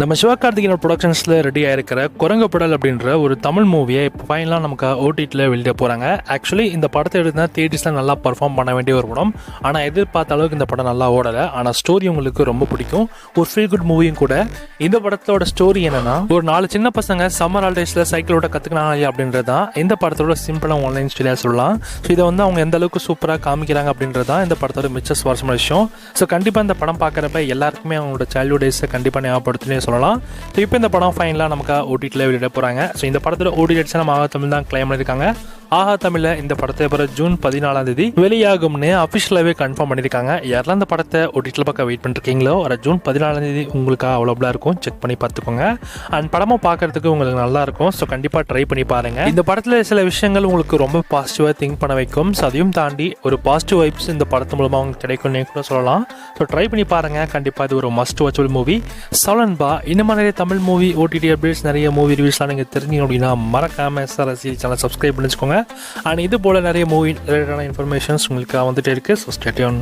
நம்ம சிவகார்த்திகேயன் ப்ரொடக்ஷன்ஸில் ரெடி ஆயிருக்கிற குரங்குப்படல் அப்படின்ற ஒரு தமிழ் மூவியை இப்போ ஃபைனலாக நமக்கு ஓடிடியில் வெளியிட போகிறாங்க. ஆக்சுவலி இந்த படத்தை எடுத்து தேட்டர்ஸில் நல்லா பர்ஃபார்ம் பண்ண வேண்டிய ஒரு படம். ஆனால் எதிர்பார்த்த அளவுக்கு இந்த படம் நல்லா ஓடலை. ஆனால் ஸ்டோரி உங்களுக்கு ரொம்ப பிடிக்கும். ஒரு ஃபீல் குட் மூவியும் கூட. இந்த படத்தோட ஸ்டோரி என்னன்னா, ஒரு 4 சின்ன பசங்க சம்மர் ஹாலிடேஸில் சைக்கிளோட கற்றுக்கினாங்க அப்படின்றது தான் இந்த படத்தோட சிம்பிளாக ஆன்லைன் ஸ்டைலாக சொல்லலாம். ஸோ இதை அவங்க எந்த அளவுக்கு சூப்பராக காமிக்கிறாங்க அப்படின்றது தான் இந்த படத்தோட மிச்ச சுவாரஸ்யமான விஷயம். ஸோ கண்டிப்பாக இந்த படம் பார்க்குறப்ப எல்லாருக்குமே அவங்களோட சைல்ட்ஹுட் டேஸை கண்டிப்பாக ஞாபகப்படுத்துனே சொல்லலாம். ஸோ இப்போ இந்த படம் ஃபைனலாக நமக்கு ஓடிடியில் வெளியிட போகிறாங்க. ஸோ இந்த படத்தோட ஓடிடிஎட்ஸை நம்ம ஆகா தமிழ் தான் கிளைம் பண்ணியிருக்காங்க. ஆகா தமிழில் இந்த படத்தை அப்புறம் ஜூன் 14 வெளியாகும்னு அஃபிஷியலாகவே கன்ஃபார்ம் பண்ணியிருக்காங்க. யாரெல்லாம் இந்த படத்தை ஓடிடியில் பார்க்க வெயிட் பண்ணிருக்கீங்களோ வர ஜூன் 14 உங்களுக்கு அவைலபிளாக இருக்கும். செக் பண்ணி பார்த்துக்கோங்க. அண்ட் படமும் பார்க்கறதுக்கு உங்களுக்கு நல்லா இருக்கும். ஸோ கண்டிப்பாக ட்ரை பண்ணி பாருங்க. இந்த படத்தில் சில விஷயங்கள் உங்களுக்கு ரொம்ப பாசிட்டிவாக திங்க் பண்ண வைக்கும். ஸோ அதையும் தாண்டி ஒரு பாசிட்டிவ் வைப்ஸ் இந்த படத்து மூலமாக உங்களுக்கு கிடைக்கும்னு கூட சொல்லலாம். ஸோ ட்ரை பண்ணி பாருங்க. கண்டிப்பாக இது ஒரு மஸ்ட் வாட்சபிள் மூவி. சவலன்பா இன்னும் நிறைய தமிழ் மூவி ஓடிடி அப்டேட்ஸ், நிறைய மூவி ரிவ்யூஸ்லாம் நீங்கள் தெரிஞ்சிங்க அப்படின்னா மறக்காம SRC சேனல் சப்ஸ்கிரைப் பண்ணிச்சுக்கோங்க. அண்ட் இது போல் நிறைய மூவி ரிலேட்டடான இன்ஃபர்மேஷன்ஸ் உங்களுக்கு வந்துட்டே இருக்குது. So stay tune.